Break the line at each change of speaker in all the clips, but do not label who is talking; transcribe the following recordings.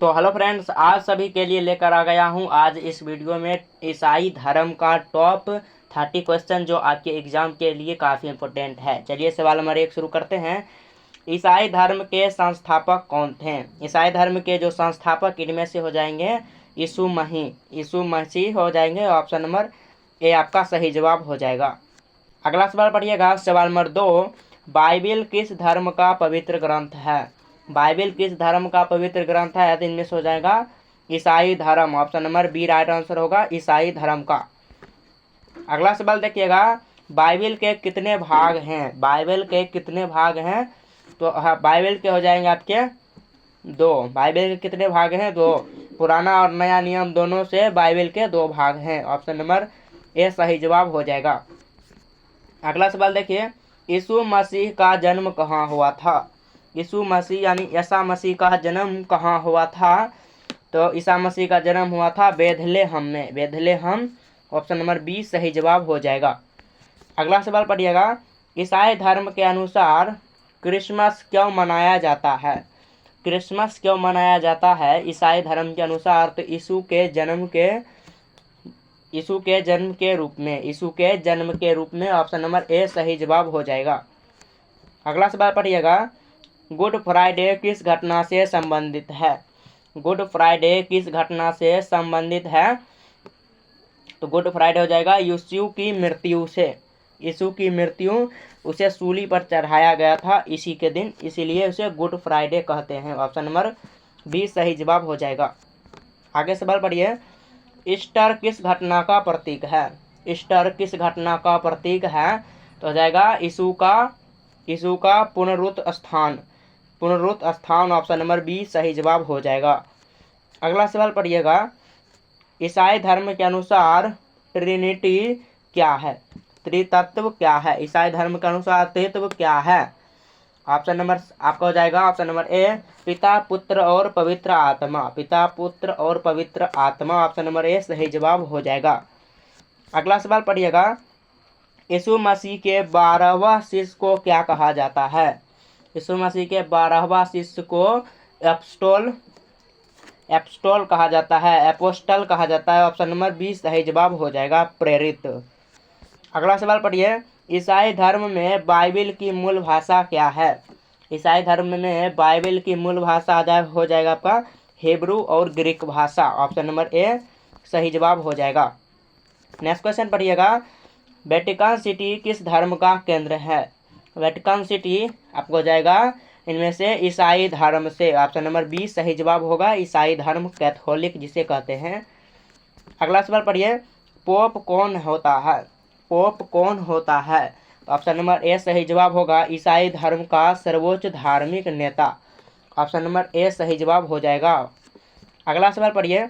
तो hello friends, आज सभी के लिए लेकर आ गया हूं आज इस वीडियो में ईसाई धर्म का टॉप 30 क्वेश्चन जो आपके एग्जाम के लिए काफ़ी इंपॉर्टेंट है। चलिए सवाल नंबर 1 शुरू करते हैं। ईसाई धर्म के संस्थापक कौन थे? ईसाई धर्म के जो संस्थापक इनमें से हो जाएंगे यीशु मसीह हो जाएंगे। ऑप्शन नंबर ए आपका सही जवाब हो जाएगा। अगला सवाल पढ़िएगा, सवाल नंबर 2। बाइबिल किस धर्म का पवित्र ग्रंथ है? बाइबिल किस धर्म का पवित्र ग्रंथ है? तो इनमें से हो जाएगा ईसाई धर्म। Option number B right answer होगा, ईसाई धर्म का। अगला सवाल देखिएगा, बाइबिल के कितने भाग हैं? बाइबिल के कितने भाग हैं? तो बाइबिल के हो जाएंगे आपके 2। बाइबिल के कितने भाग हैं? 2। पुराना और नया नियम दोनों से बाइबिल के 2 भाग हैं। ऑप्शन नंबर ए सही जवाब हो जाएगा। अगला सवाल देखिए, यीशु मसीह का जन्म कहाँ हुआ था? यीशु मसीह यानी ईसा मसीह का जन्म कहाँ हुआ था? तो ईसा मसीह का जन्म हुआ था बेथलेहम में। बेथलेहम ऑप्शन नंबर बी सही जवाब हो जाएगा। अगला सवाल पढ़िएगा, ईसाई धर्म के अनुसार क्रिसमस क्यों मनाया जाता है? क्रिसमस क्यों मनाया जाता है ईसाई धर्म के अनुसार? तो यीशु के जन्म के रूप में ऑप्शन नंबर ए सही जवाब हो जाएगा। अगला सवाल पढ़िएगा, गुड फ्राइडे किस घटना से संबंधित है? गुड फ्राइडे किस घटना से संबंधित है? तो गुड फ्राइडे हो जाएगा यीशु की मृत्यु से। यीशु की मृत्यु, उसे सूली पर चढ़ाया गया था इसी के दिन, इसीलिए उसे गुड फ्राइडे कहते हैं। ऑप्शन नंबर बी सही जवाब हो जाएगा। आगे सवाल पढ़िए, ईस्टर किस घटना का प्रतीक है? ईस्टर किस घटना का प्रतीक है? तो हो जाएगा यीशु का पुनरुत्थान। ऑप्शन नंबर बी सही जवाब हो जाएगा। अगला सवाल पढ़िएगा, ईसाई धर्म के अनुसार ट्रिनिटी क्या है? त्रितत्व क्या है? ईसाई धर्म के अनुसार त्रित्व क्या है? ऑप्शन नंबर आपका हो जाएगा ऑप्शन नंबर ए पिता पुत्र और पवित्र आत्मा। पिता पुत्र और पवित्र आत्मा ऑप्शन नंबर ए सही जवाब हो जाएगा। अगला सवाल पढ़िएगा, यीशु मसीह के 12वां शिष्य को क्या कहा जाता है? यीशु मसीह के 12वां शिष्य को एपस्टोल कहा जाता है, एपोस्टल कहा जाता है। ऑप्शन नंबर बी सही जवाब हो जाएगा, प्रेरित। अगला सवाल पढ़िए, ईसाई धर्म में बाइबिल की मूल भाषा क्या है? ईसाई धर्म में बाइबिल की मूल भाषा हो जाएगा आपका हिब्रू और ग्रीक भाषा। ऑप्शन नंबर ए सही जवाब हो जाएगा। नेक्स्ट क्वेश्चन पढ़िएगा, वेटिकन सिटी किस धर्म का केंद्र है? वेटिकन सिटी आपको हो जाएगा इनमें से ईसाई धर्म से। ऑप्शन नंबर बी सही जवाब होगा, ईसाई धर्म, कैथोलिक जिसे कहते हैं। अगला सवाल पढ़िए, पोप कौन होता है? पोप कौन होता है? ऑप्शन नंबर ए सही जवाब होगा, ईसाई धर्म का सर्वोच्च धार्मिक नेता। ऑप्शन नंबर ए सही जवाब हो जाएगा। अगला सवाल पढ़िए,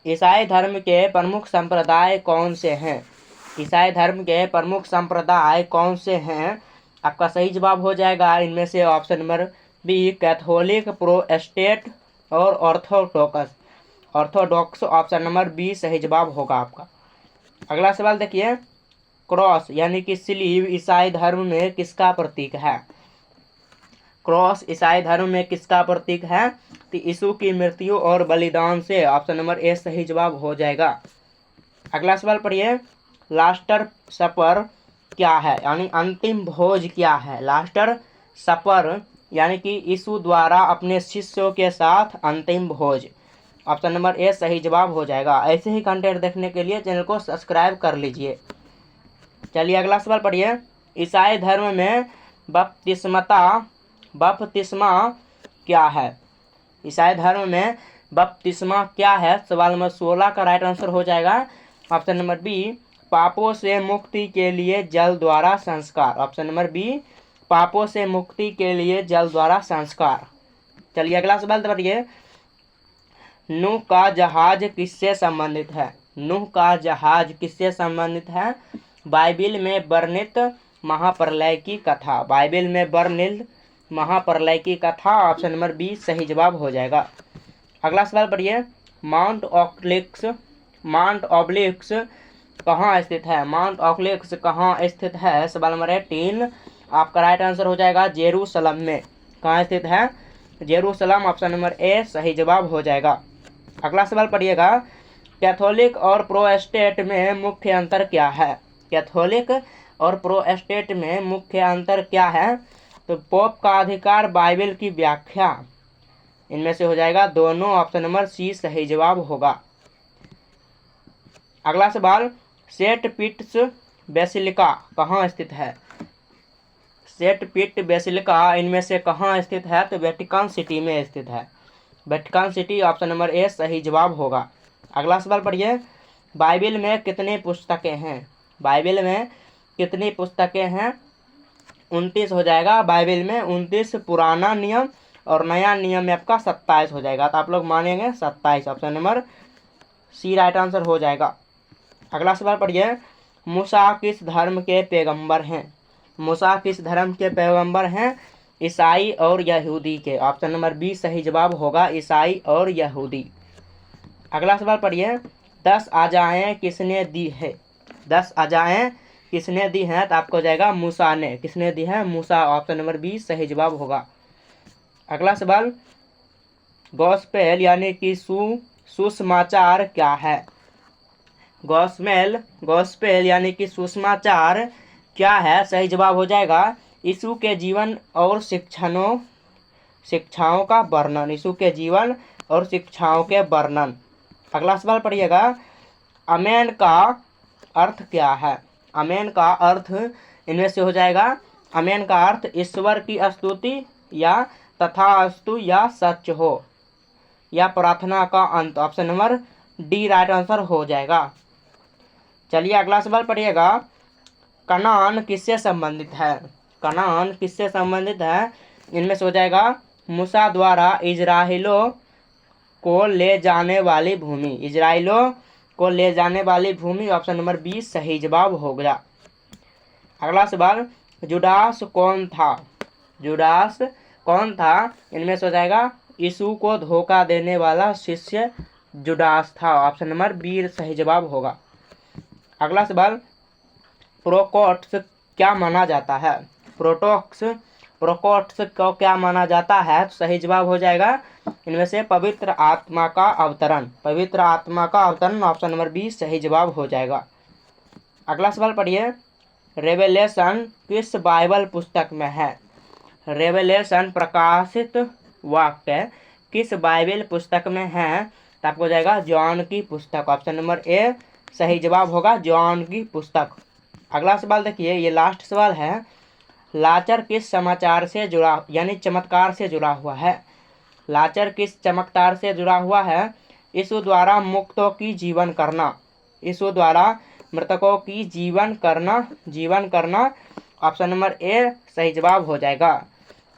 ईसाई धर्म के प्रमुख संप्रदाय कौन से हैं? ईसाई धर्म के प्रमुख संप्रदाय कौन से हैं? आपका सही जवाब हो जाएगा इनमें से option number B Catholic, Protestant और ऑर्थोडॉक्स। ऑप्शन नंबर बी सही जवाब होगा आपका। अगला सवाल देखिए, क्रॉस यानी कि स्लीव ईसाई धर्म में किसका प्रतीक है? क्रॉस ईसाई धर्म में किसका प्रतीक है? तो यीशु की मृत्यु और बलिदान से। ऑप्शन नंबर ए सही जवाब हो जाएगा। अगला सवाल पढ़िए, लास्टर सपर क्या है यानी अंतिम भोज क्या है? लास्टर सपर यानी कि यीशु द्वारा अपने शिष्यों के साथ अंतिम भोज। ऑप्शन नंबर ए सही जवाब हो जाएगा। ऐसे ही कंटेंट देखने के लिए चैनल को सब्सक्राइब कर लीजिए। चलिए अगला सवाल पढ़िए, ईसाई धर्म में बपतिस्मा क्या है? ईसाई धर्म में बपतिस्मा क्या है? सवाल नंबर 16 का राइट आंसर हो जाएगा ऑप्शन नंबर बी पापों से मुक्ति के लिए जल द्वारा संस्कार। ऑप्शन नंबर बी पापों से मुक्ति के लिए जल द्वारा संस्कार। चलिए अगला सवाल पढ़िए, नूह का जहाज किससे संबंधित है? नूह का जहाज किससे संबंधित है? बाइबिल में वर्णित महाप्रलय की कथा। बाइबिल में वर्णित महाप्रलय की कथा। ऑप्शन नंबर बी सही जवाब हो जाएगा। अगला सवाल पढ़िए, माउंट ऑब्लिक्स कहाँ स्थित है? माउंट ऑब्लिक्स कहाँ स्थित है? सवाल नंबर 18 आपका राइट आंसर हो जाएगा जेरूसलम में। कहाँ स्थित है? जेरूसलम ऑप्शन नंबर ए सही जवाब हो जाएगा। अगला सवाल पढ़िएगा, कैथोलिक और प्रोटेस्टेंट में मुख्य अंतर क्या है? कैथोलिक और प्रोटेस्टेंट में मुख्य अंतर क्या है? तो पोप का अधिकार, बाइबल की व्याख्या, इनमें से हो जाएगा दोनों, ऑप्शन नंबर सी सही जवाब होगा। अगला सवाल, सेंट पीटर्स बेसिलिका कहाँ स्थित है? सेंट पीट बेसिलिका इनमें से कहाँ स्थित है? तो वेटिकन सिटी में स्थित है। Vatican city option number A सही जवाब होगा। अगला सवाल पढ़िए, बाइबल में कितनी पुस्तकें हैं? बाइबल में कितनी पुस्तकें हैं? 29 हो जाएगा। बाइबल में 29, पुराना नियम और नया नियम में आपका 27 हो जाएगा। तो आप लोग मानेंगे 27, option number C right answer हो जाएगा। अगला सवाल पढ़िए, मूसा किस धर्म के पैगंबर हैं? मूसा किस धर्म के पैगंबर हैं? ईसाई और यहूदी के, ऑप्शन नंबर बी सही जवाब होगा, ईसाई और यहूदी। अगला सवाल पढ़िए, 10 आजाएं किसने दी है? 10 आजाएं किसने दी हैं? तो आपको हो जाएगा मूसा ने। किसने दी है? मूसा, ऑप्शन नंबर बी सही जवाब होगा। अगला सवाल, गॉस्पेल यानी कि सुसमाचार क्या है? गॉस्पेल यानी कि सुसमाचार क्या है? सही जवाब हो जाएगा यीशु के जीवन और शिक्षाओं का वर्णन। यीशु के जीवन और शिक्षाओं के वर्णन। अगला सवाल पढ़िएगा, आमेन का अर्थ क्या है? आमेन का अर्थ इनमें से हो जाएगा, आमेन का अर्थ ईश्वर की स्तुति या तथास्तु या सच हो या प्रार्थना का अंत, option number D right answer हो जाएगा। चलिए अगला सवाल पढ़िएगा, कनान किससे संबंधित है? कनान किससे संबंधित है? इनमें से हो जाएगा, मूसा द्वारा इजराइलों को ले जाने वाली भूमि। इजराइलों को ले जाने वाली भूमि, ऑप्शन नंबर बी सही जवाब हो गया। अगला सवाल, जुडास कौन था? जुडास कौन था? इनमें से हो जाएगा, यीशु को धोखा देने वाला शिष्य जुडास था, ऑप्शन नंबर बी सही जवाब होगा। अगला सवाल, प्रोकोट्स क्या माना जाता है? प्रोकोट्स को क्या माना जाता है? तो सही जवाब हो जाएगा इनमें से पवित्र आत्मा का अवतरण। पवित्र आत्मा का अवतरण, ऑप्शन नंबर बी सही जवाब हो जाएगा। अगला सवाल पढ़िए, रेवेलेशन किस बाइबल पुस्तक में है? रेवेलेशन प्रकाशित वाक्य किस बाइबल पुस्तक में है? तो आपको हो जाएगा जॉन की पुस्तक, ऑप्शन नंबर ए सही जवाब होगा, जॉन की पुस्तक। अगला सवाल देखिए, ये लास्ट सवाल है, लाचर किस समाचार से जुड़ा यानी चमत्कार से जुड़ा हुआ है? लाचर किस चमत्कार से जुड़ा हुआ है? यीशु द्वारा मुक्तों की जीवन करना। यीशु द्वारा मृतकों की जीवन करना, ऑप्शन नंबर ए सही जवाब हो जाएगा।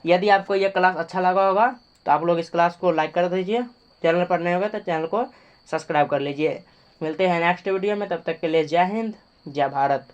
यदि आपको यह क्लास अच्छा लगा होगा तो आप लोग इस क्लास को लाइक कर दीजिए। चैनल पर नए होंगे तो चैनल को सब्सक्राइब कर लीजिए। मिलते हैं नेक्स्ट वीडियो में, तब तक के लिए जय हिंद, जय भारत।